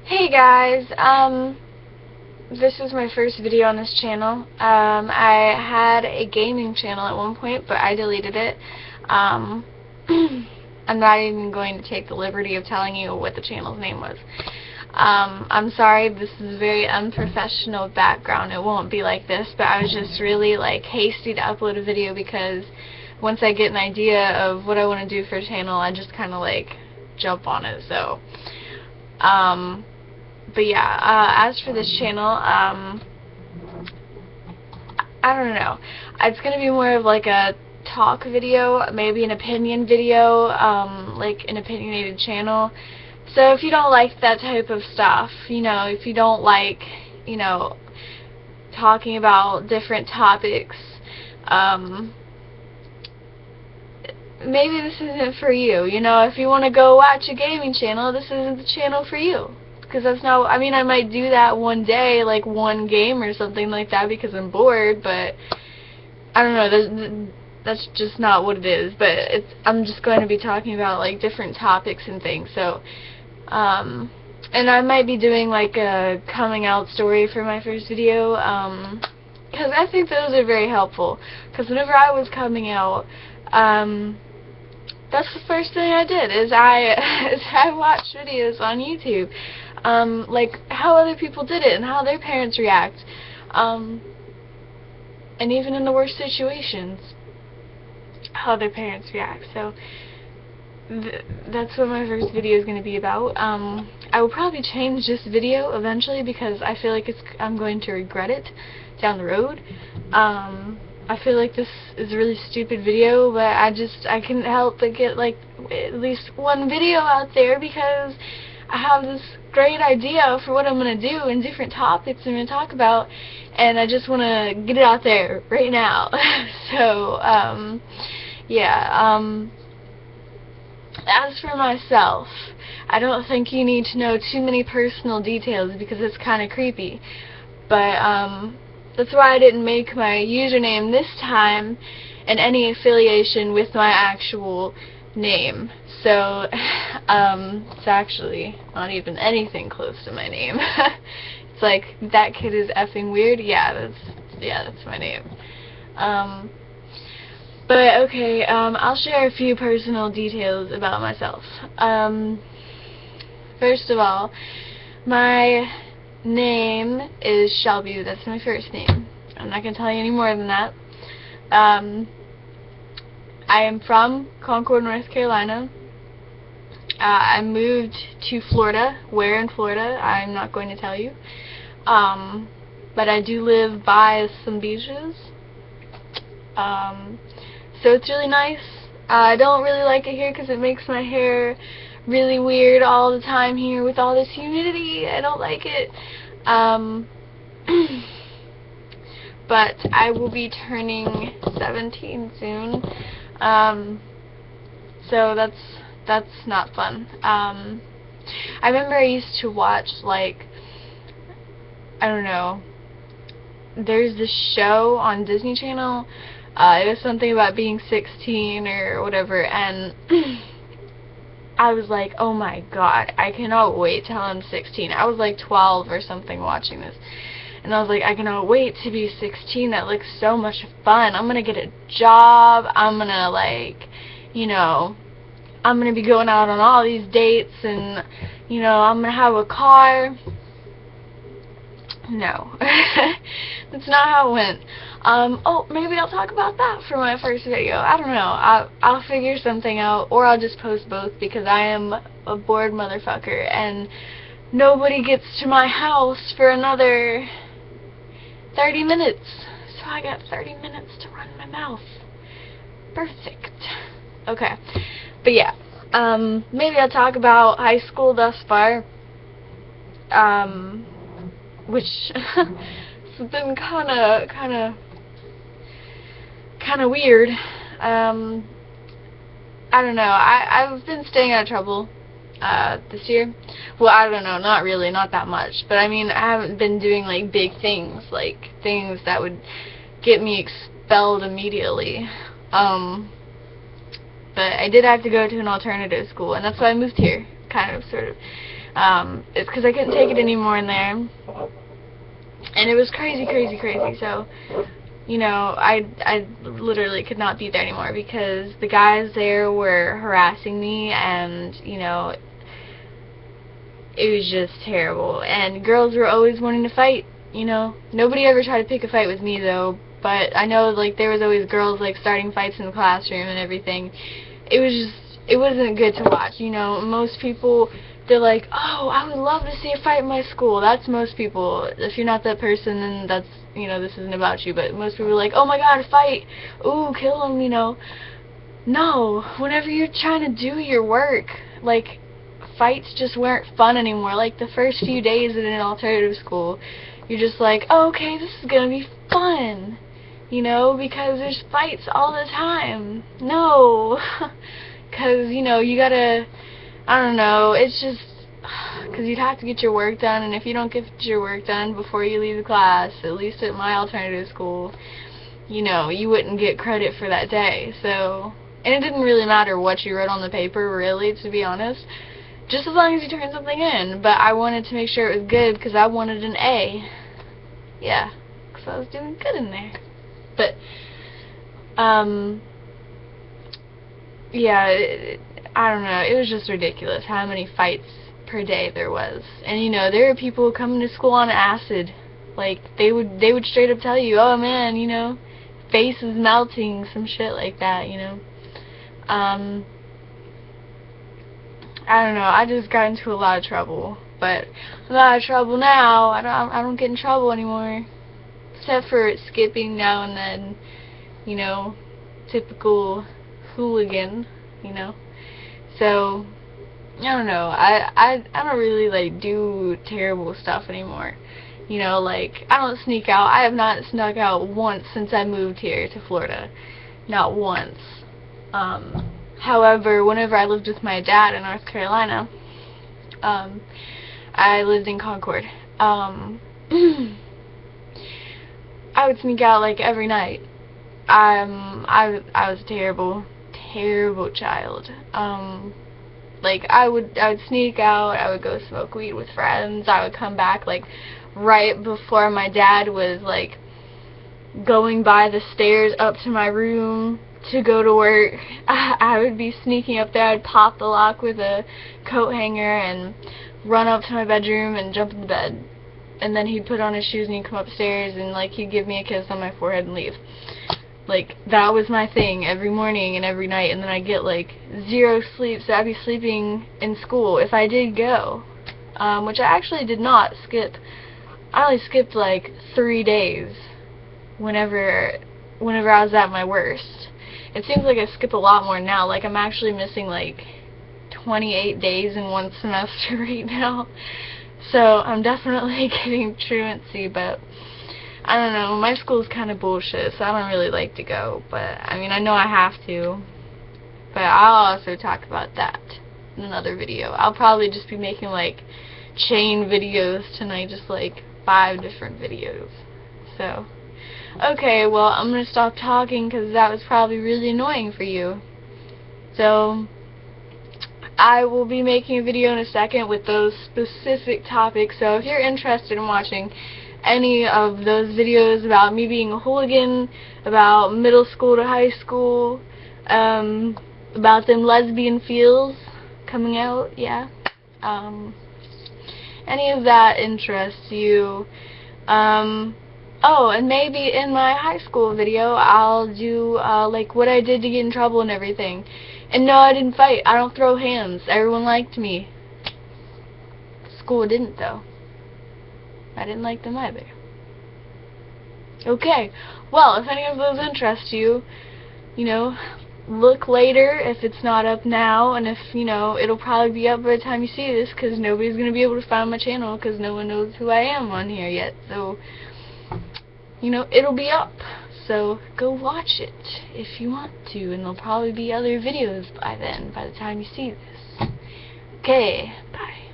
Hey guys, this is my first video on this channel. I had a gaming channel at one point, but I deleted it. I'm not even going to take the liberty of telling you what the channel's name was. I'm sorry, this is a very unprofessional background. It won't be like this, but I was just really hasty to upload a video because once I get an idea of what I want to do for a channel, I just kind of jump on it. So, but yeah, as for this channel, I don't know. It's going to be more of a talk video, maybe an opinion video, an opinionated channel. So if you don't like that type of stuff, if you don't like, talking about different topics, maybe this isn't for you. If you want to go watch a gaming channel, this isn't the channel for you. Because that's not, I might do that one day, one game or something like that because I'm bored, but I don't know, that's just not what it is. But I'm just going to be talking about different topics and things. So, and I might be doing a coming out story for my first video, because I think those are very helpful. Because whenever I was coming out, that's the first thing I did, is I watched videos on YouTube, how other people did it and how their parents react, and even in the worst situations, how their parents react. So that's what my first video is going to be about. I will probably change this video eventually because I feel like I'm going to regret it down the road. I feel like this is a really stupid video, but I couldn't help but get at least one video out there because I have this great idea for what I'm going to do and different topics I'm going to talk about, and I just want to get it out there right now. So, yeah, as for myself, I don't think you need to know too many personal details because it's kind of creepy, but, that's why I didn't make my username this time and any affiliation with my actual name. So, it's actually not even anything close to my name. It's that kid is effing weird. Yeah, that's my name. But okay, I'll share a few personal details about myself. First of all, my name is Shelby. That's my first name. I'm not going to tell you any more than that. I am from Concord, North Carolina. I moved to Florida. Where in Florida, I'm not going to tell you. But I do live by some beaches. So it's really nice. I don't really like it here because it makes my hair really weird all the time here with all this humidity. I don't like it. But I will be turning 17 soon. So that's not fun. I remember I used to watch I don't know, there's this show on Disney Channel. It was something about being 16 or whatever, and I was like, oh my god, I cannot wait till I'm 16. I was 12 or something watching this, and I was like, I cannot wait to be 16. That looks so much fun. I'm gonna get a job. I'm gonna I'm gonna be going out on all these dates, and I'm gonna have a car. No, that's not how it went. Oh, maybe I'll talk about that for my first video. I don't know. I'll figure something out, or I'll just post both because I am a bored motherfucker, and nobody gets to my house for another 30 minutes. So I got 30 minutes to run my mouth. Perfect. Okay. But yeah, maybe I'll talk about high school thus far, which has been kind of weird. I don't know. I've been staying out of trouble this year. Well, I don't know, not really, not that much. But I haven't been doing big things, things that would get me expelled immediately. But I did have to go to an alternative school, and that's why I moved here, kind of, sort of. It's because I couldn't take it anymore in there, and it was crazy, crazy, crazy. So, you know, I literally could not be there anymore because the guys there were harassing me, and, you know, it was just terrible. And girls were always wanting to fight, you know. Nobody ever tried to pick a fight with me, though, but I know, like, there was always girls, like, starting fights in the classroom and everything. It was just, it wasn't good to watch, you know. Most people, they're like, oh, I would love to see a fight in my school. That's most people. If you're not that person, then that's, you know, this isn't about you. But most people are like, oh my god, a fight. Ooh, kill him, you know. No, whenever you're trying to do your work, like, fights just weren't fun anymore. Like, the first few days in an alternative school, you're just like, oh, okay, this is gonna be fun, you know, because there's fights all the time. No, because, you know, you gotta, I don't know, it's just, because you'd have to get your work done, and if you don't get your work done before you leave the class, at least at my alternative school, you know, you wouldn't get credit for that day. So, and it didn't really matter what you wrote on the paper, really, to be honest, just as long as you turned something in. But I wanted to make sure it was good because I wanted an A. Yeah, because I was doing good in there. But, yeah, I don't know, it was just ridiculous how many fights per day there was. And, you know, there were people coming to school on acid. Like, they would straight up tell you, oh man, you know, face is melting, some shit like that, you know. I don't know, I just got into a lot of trouble. But I'm out of trouble now. I don't get in trouble anymore. Except for skipping now and then, you know, typical hooligan, you know. So, I don't know, I don't really, like, do terrible stuff anymore. You know, like, I don't sneak out. I have not snuck out once since I moved here to Florida. Not once. However, whenever I lived with my dad in North Carolina, I lived in Concord. I would sneak out, like, every night. I was a terrible, terrible child. Like, I would sneak out, I would go smoke weed with friends, I would come back, like, right before my dad was, like, going by the stairs up to my room to go to work. I would be sneaking up there. I'd pop the lock with a coat hanger and run up to my bedroom and jump in the bed. And then he'd put on his shoes and he'd come upstairs and, like, he'd give me a kiss on my forehead and leave. Like, that was my thing every morning and every night, and then I'd get, like, 0 sleep, so I'd be sleeping in school if I did go, which I actually did not skip. I only skipped, like, 3 days whenever I was at my worst. It seems like I skip a lot more now. Like, I'm actually missing, like, 28 days in one semester right now. So, I'm definitely getting truancy, but I don't know, my school's kind of bullshit, so I don't really like to go, but, I mean, I know I have to, but I'll also talk about that in another video. I'll probably just be making, like, chain videos tonight, just, like, 5 different videos, so, okay, well, I'm gonna stop talking, because that was probably really annoying for you, so, I will be making a video in a second with those specific topics, so if you're interested in watching any of those videos about me being a hooligan, about middle school to high school, about them lesbian feels coming out, yeah, any of that interests you, oh, and maybe in my high school video I'll do, like, what I did to get in trouble and everything. And no, I didn't fight. I don't throw hands. Everyone liked me. School didn't, though. I didn't like them either. Okay, well, if any of those interest you, you know, look later if it's not up now, and if, you know, it'll probably be up by the time you see this, because nobody's going to be able to find my channel, because no one knows who I am on here yet, so, you know, it'll be up, so go watch it if you want to, and there'll probably be other videos by then, by the time you see this. Okay, bye.